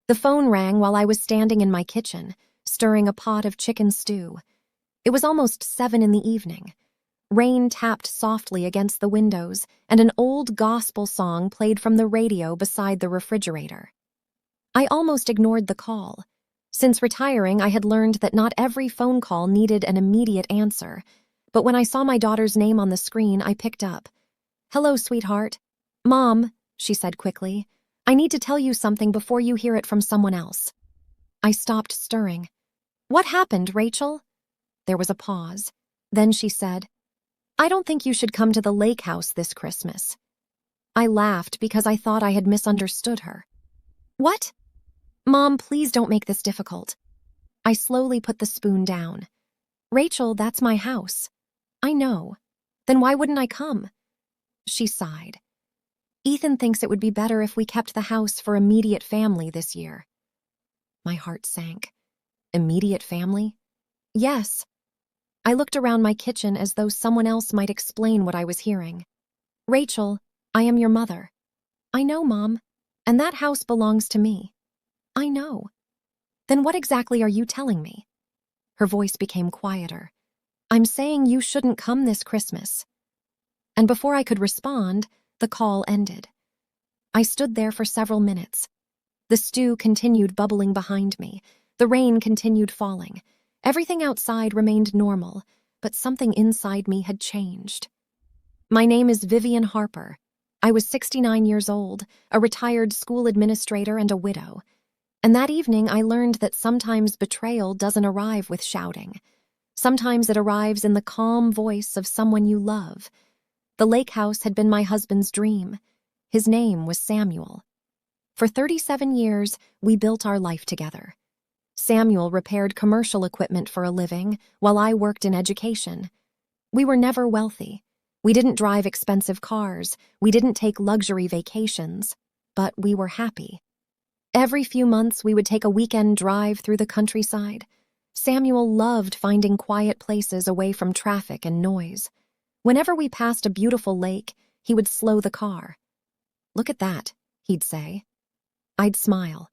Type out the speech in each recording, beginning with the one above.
The phone rang while I was standing in my kitchen, stirring a pot of chicken stew. It was almost 7 in the evening. Rain tapped softly against the windows, and an old gospel song played from the radio beside the refrigerator. I almost ignored the call. Since retiring, I had learned that not every phone call needed an immediate answer, but when I saw my daughter's name on the screen, I picked up. "Hello, sweetheart." "Mom," she said quickly, "I need to tell you something before you hear it from someone else." I stopped stirring. "What happened, Rachel?" There was a pause. Then she said, "I don't think you should come to the lake house this Christmas." I laughed because I thought I had misunderstood her. "What?" "Mom, please don't make this difficult." I slowly put the spoon down. "Rachel, that's my house." "I know. Then why wouldn't I come?" She sighed. "Ethan thinks it would be better if we kept the house for immediate family this year." My heart sank. Immediate family? Yes. I looked around my kitchen as though someone else might explain what I was hearing. "Rachel, I am your mother." "I know, Mom. And that house belongs to me." "I know." "Then what exactly are you telling me?" Her voice became quieter. "I'm saying you shouldn't come this Christmas." And before I could respond, the call ended. I stood there for several minutes. The stew continued bubbling behind me. The rain continued falling. Everything outside remained normal, but something inside me had changed. My name is Vivian Harper. I was 69 years old, a retired school administrator and a widow. And that evening I learned that sometimes betrayal doesn't arrive with shouting. Sometimes it arrives in the calm voice of someone you love. The lake house had been my husband's dream. His name was Samuel. For 37 years, we built our life together. Samuel repaired commercial equipment for a living, while I worked in education. We were never wealthy. We didn't drive expensive cars. We didn't take luxury vacations. But we were happy. Every few months, we would take a weekend drive through the countryside. Samuel loved finding quiet places away from traffic and noise. Whenever we passed a beautiful lake, he would slow the car. "Look at that," he'd say. I'd smile.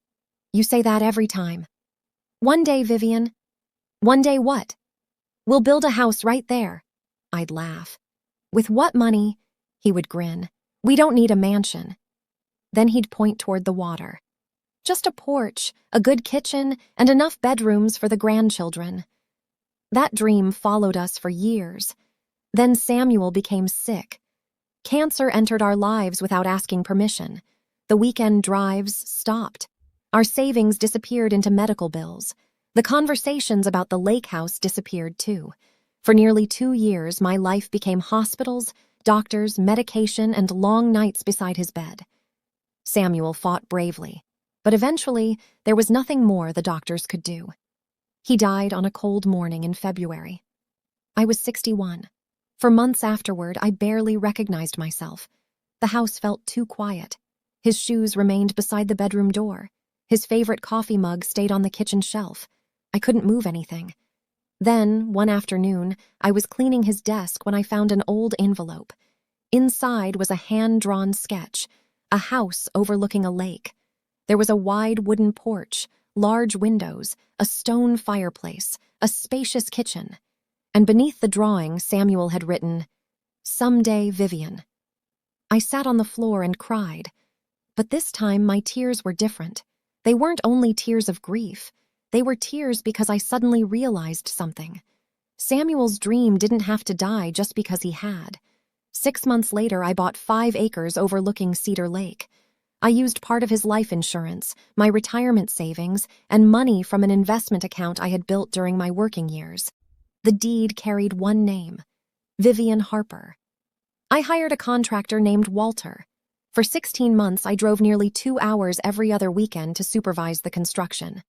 "You say that every time." "One day, Vivian." "One day what?" "We'll build a house right there." I'd laugh. "With what money?" He would grin. "We don't need a mansion." Then he'd point toward the water. "Just a porch, a good kitchen, and enough bedrooms for the grandchildren." That dream followed us for years. Then Samuel became sick. Cancer entered our lives without asking permission. The weekend drives stopped. Our savings disappeared into medical bills. The conversations about the lake house disappeared too. For nearly 2 years, my life became hospitals, doctors, medication, and long nights beside his bed. Samuel fought bravely, but eventually there was nothing more the doctors could do. He died on a cold morning in February. I was 61. For months afterward, I barely recognized myself. The house felt too quiet. His shoes remained beside the bedroom door. His favorite coffee mug stayed on the kitchen shelf. I couldn't move anything. Then, one afternoon, I was cleaning his desk when I found an old envelope. Inside was a hand-drawn sketch, a house overlooking a lake. There was a wide wooden porch, large windows, a stone fireplace, a spacious kitchen. And beneath the drawing, Samuel had written, "Someday, Vivian." I sat on the floor and cried. But this time, my tears were different. They weren't only tears of grief. They were tears because I suddenly realized something. Samuel's dream didn't have to die just because he had. 6 months later, I bought 5 acres overlooking Cedar Lake. I used part of his life insurance, my retirement savings, and money from an investment account I had built during my working years. The deed carried one name, Vivian Harper. I hired a contractor named Walter. For 16 months, I drove nearly 2 hours every other weekend to supervise the construction.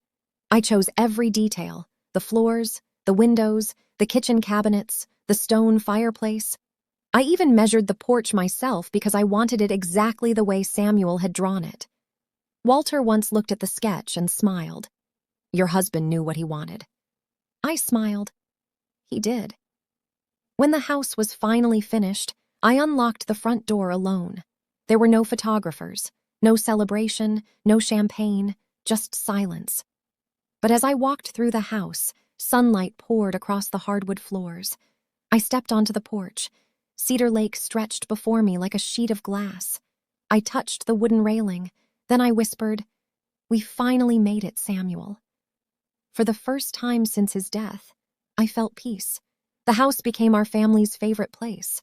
I chose every detail, the floors, the windows, the kitchen cabinets, the stone fireplace. I even measured the porch myself because I wanted it exactly the way Samuel had drawn it. Walter once looked at the sketch and smiled. "Your husband knew what he wanted." I smiled. He did. When the house was finally finished, I unlocked the front door alone. There were no photographers, no celebration, no champagne, just silence. But as I walked through the house, sunlight poured across the hardwood floors. I stepped onto the porch. Cedar Lake stretched before me like a sheet of glass. I touched the wooden railing. Then I whispered, "We finally made it, Samuel." For the first time since his death, I felt peace. The house became our family's favorite place.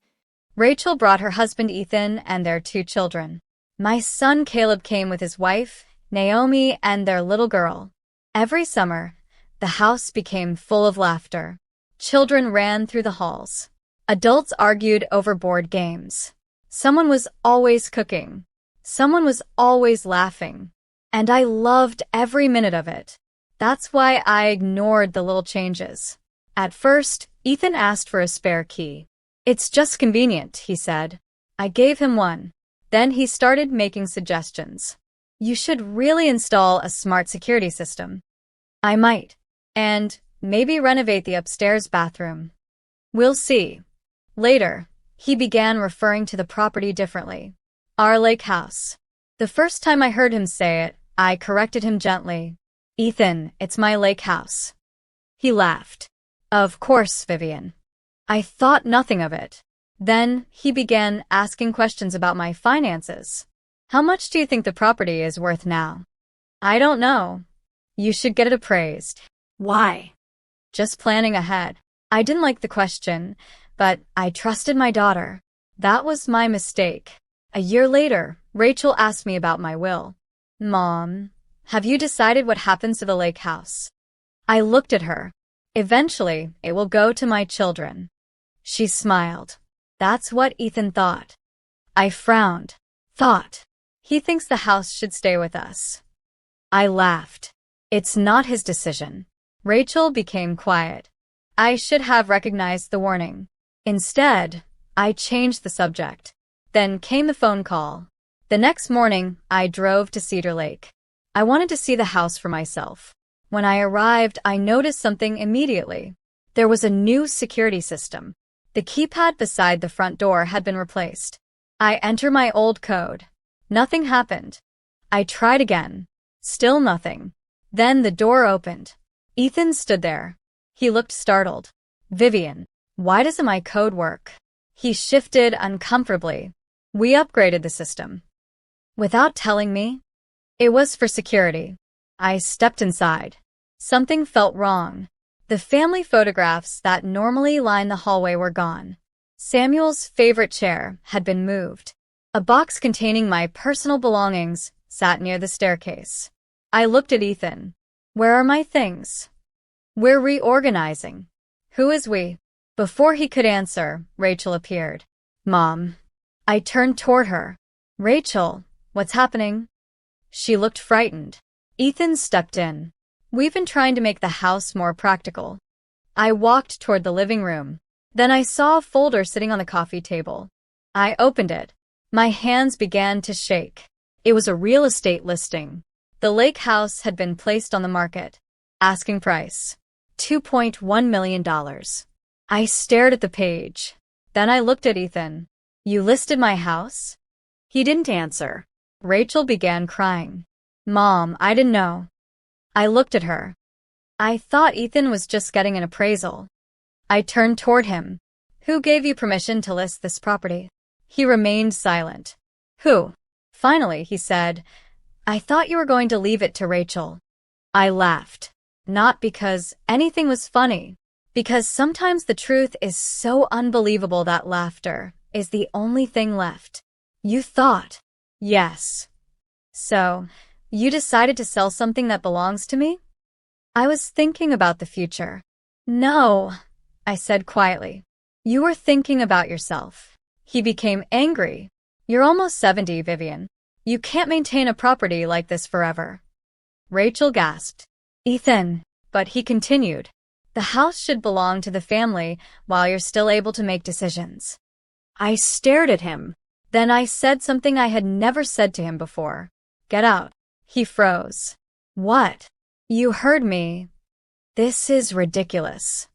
Rachel brought her husband Ethan and their 2 children. My son Caleb came with his wife, Naomi, and their little girl. Every summer, the house became full of laughter. Children ran through the halls. Adults argued over board games. Someone was always cooking. Someone was always laughing. And I loved every minute of it. That's why I ignored the little changes. At first, Ethan asked for a spare key. "It's just convenient," he said. I gave him one. Then he started making suggestions. "You should really install a smart security system." "I might. And maybe renovate the upstairs bathroom." "We'll see." Later, he began referring to the property differently. "Our lake house." The first time I heard him say it, I corrected him gently. "Ethan, it's my lake house." He laughed. "Of course, Vivian." I thought nothing of it. Then he began asking questions about my finances. "How much do you think the property is worth now?" "I don't know." "You should get it appraised." "Why?" "Just planning ahead." I didn't like the question, but I trusted my daughter. That was my mistake. A year later, Rachel asked me about my will. "Mom, have you decided what happens to the lake house?" I looked at her. "Eventually, it will go to my children." She smiled. "That's what Ethan thought." I frowned. "Thought? He thinks the house should stay with us." I laughed. "It's not his decision." Rachel became quiet. I should have recognized the warning. Instead, I changed the subject. Then came the phone call. The next morning, I drove to Cedar Lake. I wanted to see the house for myself. When I arrived, I noticed something immediately. There was a new security system. The keypad beside the front door had been replaced. I entered my old code. Nothing happened. I tried again. Still nothing. Then the door opened. Ethan stood there. He looked startled. "Vivian, why doesn't my code work?" He shifted uncomfortably. "We upgraded the system." Without telling me? It was for security. I stepped inside. Something felt wrong. The family photographs that normally line the hallway were gone. Samuel's favorite chair had been moved. A box containing my personal belongings sat near the staircase. I looked at Ethan. "Where are my things?" "We're reorganizing." "Who is we?" Before he could answer, Rachel appeared. "Mom." I turned toward her. "Rachel, what's happening?" She looked frightened. Ethan stepped in. "We've been trying to make the house more practical." I walked toward the living room. Then I saw a folder sitting on the coffee table. I opened it. My hands began to shake. It was a real estate listing. The lake house had been placed on the market. Asking price, $2.1 million. I stared at the page. Then I looked at Ethan. "You listed my house?" He didn't answer. Rachel began crying. "Mom, I didn't know." I looked at her. "I thought Ethan was just getting an appraisal." I turned toward him. "Who gave you permission to list this property?" He remained silent. "Who?" Finally, he said, "I thought you were going to leave it to Rachel." I laughed. Not because anything was funny, because sometimes the truth is so unbelievable that laughter is the only thing left. "You thought?" "Yes." "So, you decided to sell something that belongs to me?" I was thinking about the future. "No," I said quietly. "You were thinking about yourself." He became angry. "You're almost 70, Vivian. You can't maintain a property like this forever." Rachel gasped. "Ethan," but he continued, "the house should belong to the family while you're still able to make decisions." I stared at him. Then I said something I had never said to him before. "Get out." He froze. "What?" "You heard me." "This is ridiculous."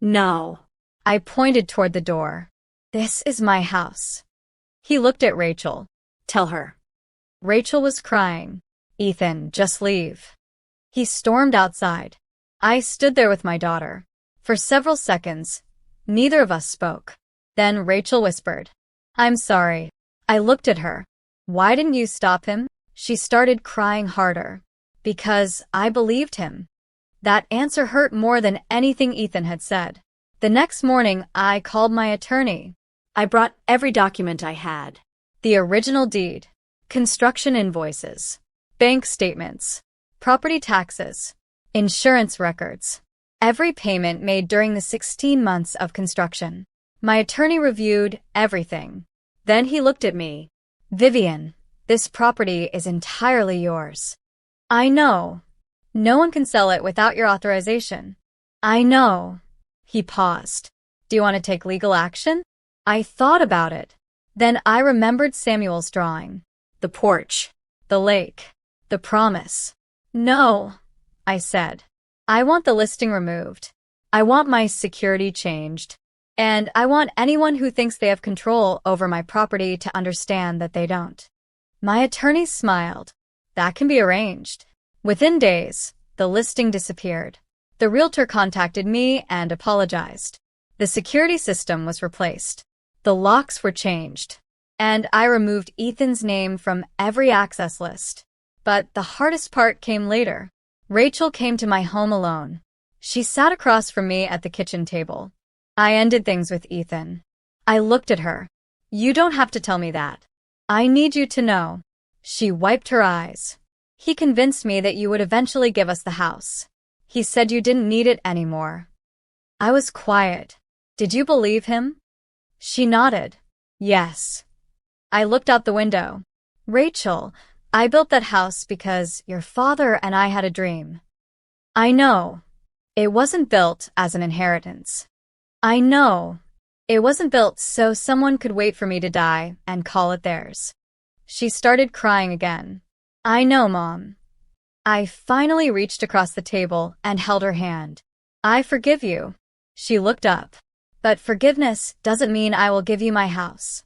"No." I pointed toward the door. "This is my house." He looked at Rachel. "Tell her." Rachel was crying. "Ethan, just leave." He stormed outside. I stood there with my daughter. For several seconds, neither of us spoke. Then Rachel whispered, "I'm sorry." I looked at her. "Why didn't you stop him?" She started crying harder. "Because I believed him." That answer hurt more than anything Ethan had said. The next morning, I called my attorney. I brought every document I had. The original deed, construction invoices, bank statements, property taxes, insurance records, every payment made during the 16 months of construction. My attorney reviewed everything. Then he looked at me. "Vivian, this property is entirely yours." "I know. No one can sell it without your authorization." "I know." He paused. "Do you want to take legal action?" I thought about it. Then I remembered Samuel's drawing. The porch. The lake. The promise. "No," I said. "I want the listing removed. I want my security changed. And I want anyone who thinks they have control over my property to understand that they don't." My attorney smiled. "That can be arranged." Within days, the listing disappeared. The realtor contacted me and apologized. The security system was replaced. The locks were changed. And I removed Ethan's name from every access list. But the hardest part came later. Rachel came to my home alone. She sat across from me at the kitchen table. "I ended things with Ethan." I looked at her. "You don't have to tell me that. I need you to know." She wiped her eyes. "He convinced me that you would eventually give us the house. He said you didn't need it anymore." I was quiet. "Did you believe him?" She nodded. "Yes." I looked out the window. "Rachel, I built that house because your father and I had a dream." "I know. It wasn't built as an inheritance." "I know. It wasn't built so someone could wait for me to die and call it theirs." She started crying again. "I know, Mom." I finally reached across the table and held her hand. "I forgive you." She looked up. "But forgiveness doesn't mean I will give you my house."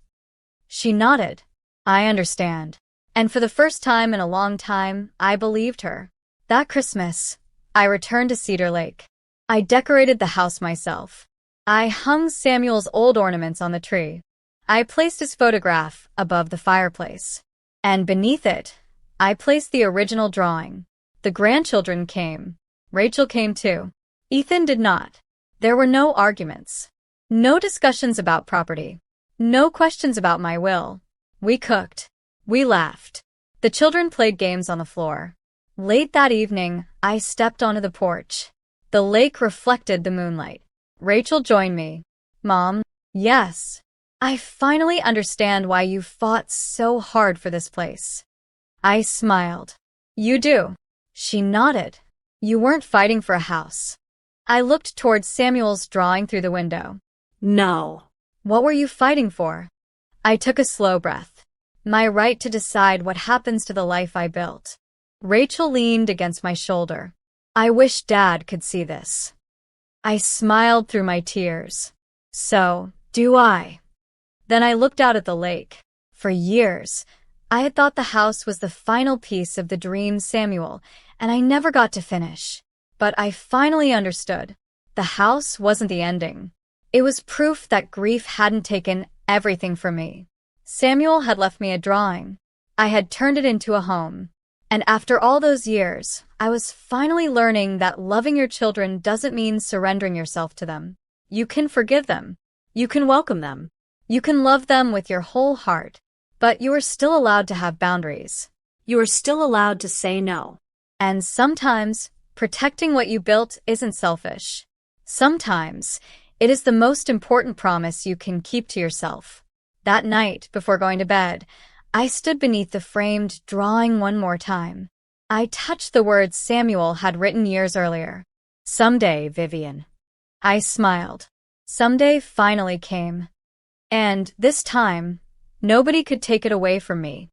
She nodded. "I understand." And for the first time in a long time, I believed her. That Christmas, I returned to Cedar Lake. I decorated the house myself. I hung Samuel's old ornaments on the tree. I placed his photograph above the fireplace. And beneath it, I placed the original drawing. The grandchildren came. Rachel came too. Ethan did not. There were no arguments. No discussions about property. No questions about my will. We cooked. We laughed. The children played games on the floor. Late that evening, I stepped onto the porch. The lake reflected the moonlight. Rachel joined me. "Mom." "Yes. I finally understand why you fought so hard for this place." I smiled. "You do." She nodded. "You weren't fighting for a house." I looked towards Samuel's drawing through the window. "No." "What were you fighting for?" I took a slow breath. "My right to decide what happens to the life I built." Rachel leaned against my shoulder. "I wish Dad could see this." I smiled through my tears. "So, do I." Then I looked out at the lake. For years, I had thought the house was the final piece of the dream Samuel, and I never got to finish. But I finally understood. The house wasn't the ending. It was proof that grief hadn't taken everything from me. Samuel had left me a drawing. I had turned it into a home. And after all those years, I was finally learning that loving your children doesn't mean surrendering yourself to them. You can forgive them. You can welcome them. You can love them with your whole heart. But you are still allowed to have boundaries. You are still allowed to say no. And sometimes, protecting what you built isn't selfish. Sometimes, it is the most important promise you can keep to yourself. That night, before going to bed, I stood beneath the framed drawing one more time. I touched the words Samuel had written years earlier. "Someday, Vivian." I smiled. Someday finally came. And this time, nobody could take it away from me.